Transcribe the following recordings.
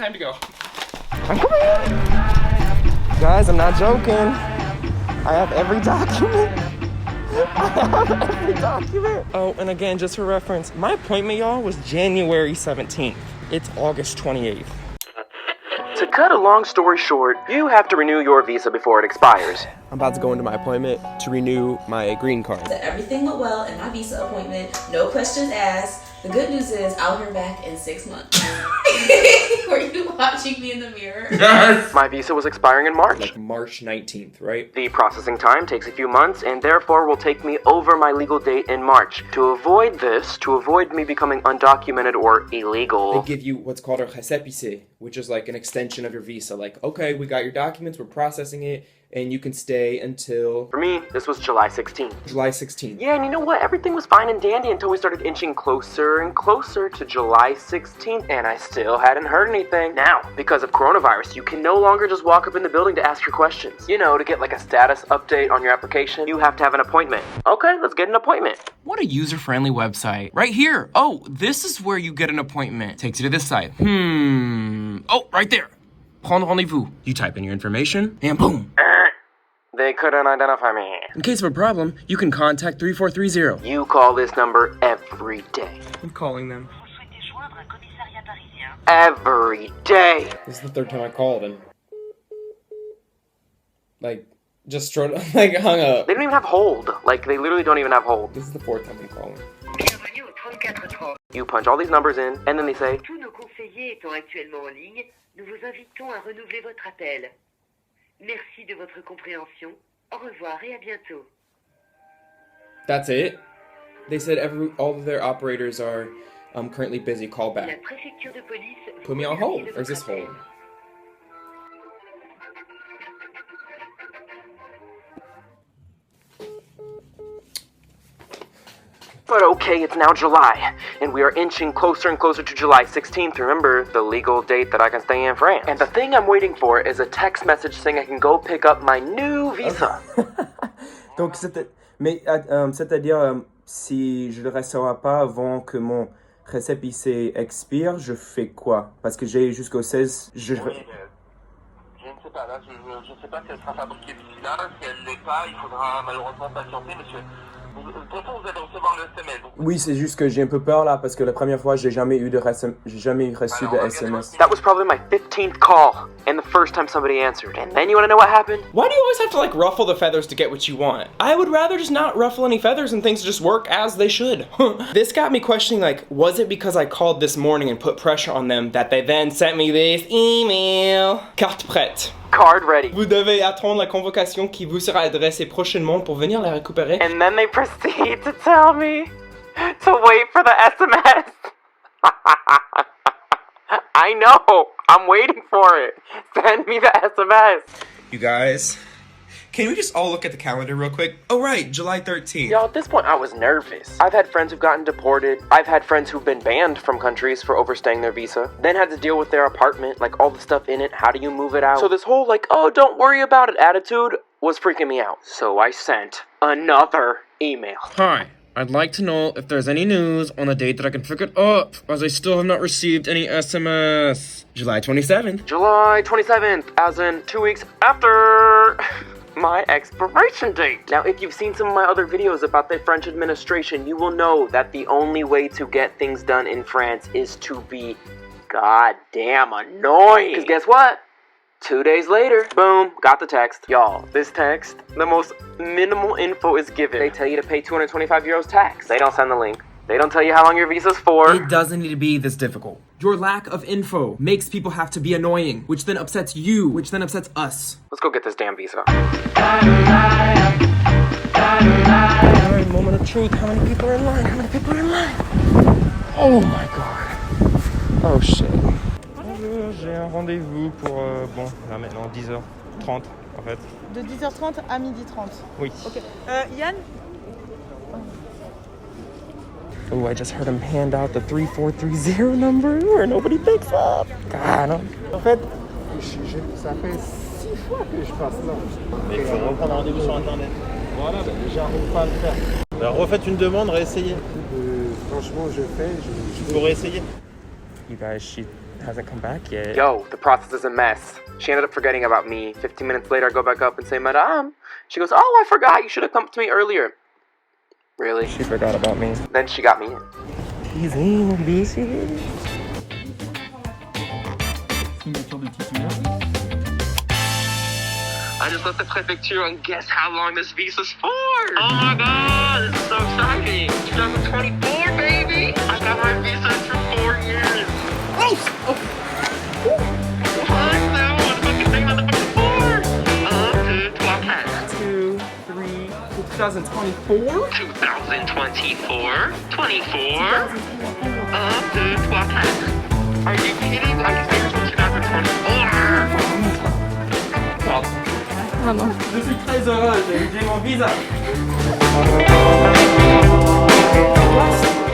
time to go. I'm coming. Guys, I'm not joking. I have every document. I have every document. Oh, and again, just for reference, my appointment, y'all, was January 17th. It's August 28th. To cut a long story short, you have to renew your visa before it expires. I'm about to go into my appointment to renew my green card. Everything went well in my visa appointment. No questions asked. The good news is I'll hear back in 6 months. Were you watching me in the mirror? Yes! My visa was expiring in March. Like March 19th, right? The processing time takes a few months and therefore will take me over my legal date in March. To avoid this, to avoid me becoming undocumented or illegal, They give you what's called a récépissé, which is like an extension of your visa. Like, okay, we got your documents, we're processing it, and you can stay until... For me, this was July 16th. July 16th. Yeah, and you know what? Everything was fine and dandy until we started inching closer and closer to July 16th, and I still hadn't heard anything. Now, because of coronavirus, you can no longer just walk up in the building to ask your questions. You know, to get like a status update on your application, you have to have an appointment. Okay, let's get an appointment. What a user-friendly website. Right here. Oh, this is where you get an appointment. Takes you to this site. Oh, right there. Prendre rendez-vous. You type in your information, and boom. They couldn't identify me. In case of a problem, you can contact 3430. You call this number every day. I'm calling them. Every day. This is the third time I called, and... like, just straight up, like, hung up. They don't even have hold. Like, they literally don't even have hold. This is the fourth time I'm calling. You punch all these numbers in, and then they say, Tous nos conseillers étant actuellement en ligne, nous vous invitons à renouveler votre appel. Merci de votre compréhension. Au revoir et à bientôt. That's it? They said all of their operators are currently busy. Call La back. préfecture de police... Put me on hold. Or is this hold? But okay, it's now July, and we are inching closer and closer to July 16th. Remember, the legal date that I can stay in France. And the thing I'm waiting for is a text message saying I can go pick up my new visa. Donc, c'est-à-dire, si je le reçois pas avant que mon récépissé expire, je fais quoi? Parce que j'ai jusqu'au 16... Je ne sais pas, là, je ne sais pas si elle sera fabriquée d'ici là. Si elle ne l'est pas, il faudra malheureusement patienter, monsieur. De toute façon, vous allez recevoir le SMS. Oui, c'est juste que j'ai un peu peur là, parce que la première fois, j'ai jamais eu reçu de SMS. That was probably my 15th call, and the first time somebody answered. And then you want to know what happened? Why do you always have to, like, ruffle the feathers to get what you want? I would rather just not ruffle any feathers and things just work as they should. This got me questioning, like, was it because I called this morning and put pressure on them that they then sent me this email? Carte prête. Card ready. Vous devez attendre la convocation qui vous sera adressée prochainement pour venir la récupérer. And then they proceed to tell me to wait for the SMS. I know. I'm waiting for it. Send me the SMS. You guys, can we just all look at the calendar real quick? Oh right, July 13th. Y'all, at this point, I was nervous. I've had friends who've gotten deported. I've had friends who've been banned from countries for overstaying their visa. Then had to deal with their apartment, like all the stuff in it. How do you move it out? So this whole, like, oh, don't worry about it attitude was freaking me out. So I sent another email. Hi, I'd like to know if there's any news on the date that I can pick it up, as I still have not received any SMS. July 27th. July 27th, as in 2 weeks after my expiration date. Now, if you've seen some of my other videos about the French administration, you will know that the only way to get things done in France is to be goddamn annoying. Because guess what? 2 days later, boom, got the text. Y'all, this text, the most minimal info is given. They tell you to pay 225 euros tax. They don't send the link. They don't tell you how long your visa's for. It doesn't need to be this difficult. Your lack of info makes people have to be annoying, which then upsets you, which then upsets us. Let's go get this damn visa. Alright, moment of truth. How many people are in line? How many people are in line? Oh my god. Oh shit. Bonjour, j'ai un rendez-vous pour, bon, là maintenant, 10h30 en fait. De 10h30 à 12h30. Oui. Ok. Yann? Oh, I just heard him hand out the 3430 number where nobody picks up. God. En fait, ça fait 6 fois que je passe là. Mais il faut reprendre rendez-vous sur internet. Voilà, ben, j'arrive pas à le faire. Alors refaites une demande, réessayez. Franchement, je fais. Il faut réessayer. You guys, she hasn't come back yet. Yo, the process is a mess. She ended up forgetting about me. 15 minutes later, I go back up and say, Madame. She goes, oh, I forgot. You should have come to me earlier. Really? She forgot about me. Then she got me in. He's in, busy. I just left the prefecture and guess how long this visa's for? Oh my god, this is so exciting. 2024, baby. I got my visa for 4 years. Oh! What? No, what the fuck is saying about the fucking 4? 2, 3, 2024? 2024? 24? 2, 3, 4. Are you kidding? I can say this in 2024. Maman. Je suis très heureuse, j'ai mon visa.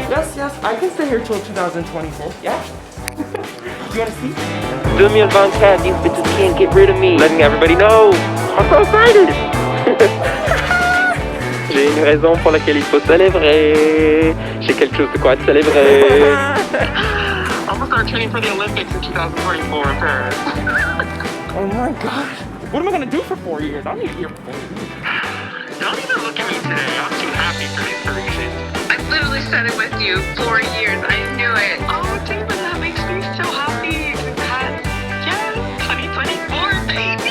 Yes, I can stay here till 2024. Yeah. You wanna see? 2024, these bitches can't get rid of me. Letting everybody know. I'm so excited. J'ai une raison pour laquelle il faut célébrer. J'ai quelque chose de quoi célébrer. I'm gonna start training for the Olympics in 2024 in Paris. Oh my gosh. What am I gonna do for 4 years? I need to be here for 4 years. Don't even look at me today. I'm too happy for these reasons. I literally said it with you. 4 years. I knew it. Oh, Damon, that makes me so happy. Because, yes, 2024, baby.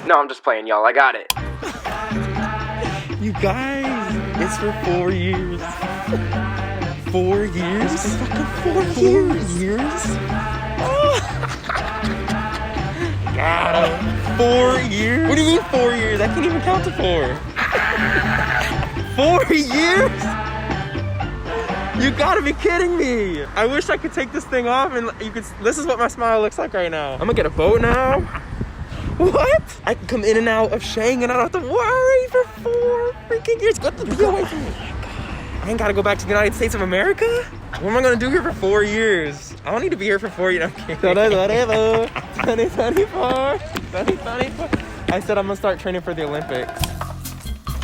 No, I'm just playing, y'all. I got it. You guys, it's for 4 years. 4 years? It's fucking 4 years? Oh. Got him. 4 years? What do you mean 4 years? I can't even count to 4. 4 years? You gotta be kidding me. I wish I could take this thing off and you could. This is what my smile looks like right now. I'm gonna get a boat now. What? I can come in and out of Schengen. I don't have to worry for 4 freaking years. Get the be away from me. I ain't gotta go back to the United States of America? What am I gonna do here for 4 years? I don't need to be here for 4 years. I'm kidding. 2024. I said I'm gonna start training for the Olympics.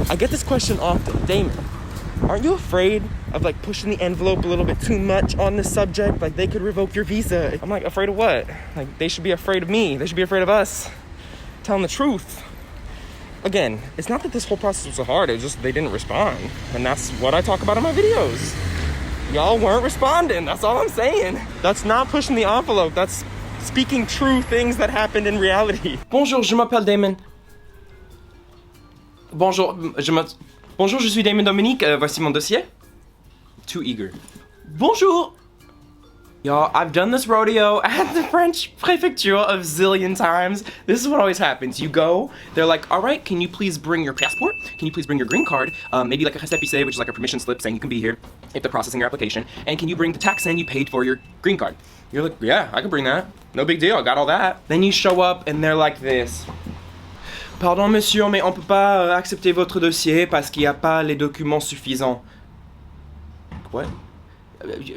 I get this question often. Damon, aren't you afraid of like pushing the envelope a little bit too much on this subject? Like they could revoke your visa. I'm like, afraid of what? Like they should be afraid of me. They should be afraid of us. Telling the truth. Again, it's not that this whole process was so hard, it's just they didn't respond. And that's what I talk about in my videos. Y'all weren't responding, that's all I'm saying. That's not pushing the envelope, that's speaking true things that happened in reality. Bonjour, je m'appelle Damon. Bonjour, Bonjour, je suis Damon Dominique, voici mon dossier. Too eager. Bonjour! Y'all, I've done this rodeo at the French prefecture a zillion times. This is what always happens. You go, they're like, all right, can you please bring your passport? Can you please bring your green card? Maybe like a récépissé, which is like a permission slip saying you can be here if they're processing your application. And can you bring the tax in you paid for your green card? You're like, yeah, I can bring that. No big deal, I got all that. Then you show up and they're like this. Pardon, monsieur, mais on peut pas accepter votre dossier parce qu'il n'y a pas les documents suffisants. What?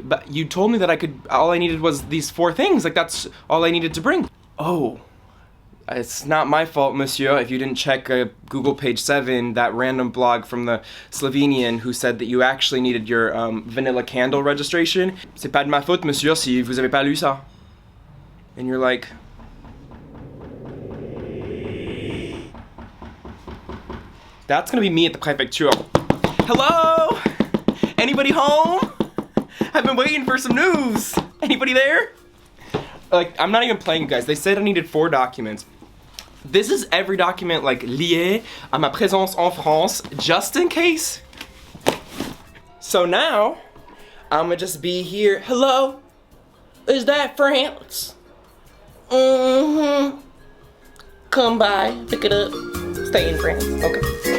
But you told me that I could, all I needed was these 4 things, like that's all I needed to bring. Oh, it's not my fault, monsieur, if you didn't check Google page 7, that random blog from the Slovenian who said that you actually needed your vanilla candle registration. C'est pas de ma faute, monsieur, si vous avez pas lu ça. And you're like, that's gonna be me at the prefecture. Hello? Anybody home? I've been waiting for some news. Anybody there? Like, I'm not even playing, you guys. They said I needed 4 documents. This is every document, like, lié à ma présence en France, just in case. So now, I'm gonna just be here. Hello? Is that France? Mm-hmm. Come by, pick it up, stay in France. Okay.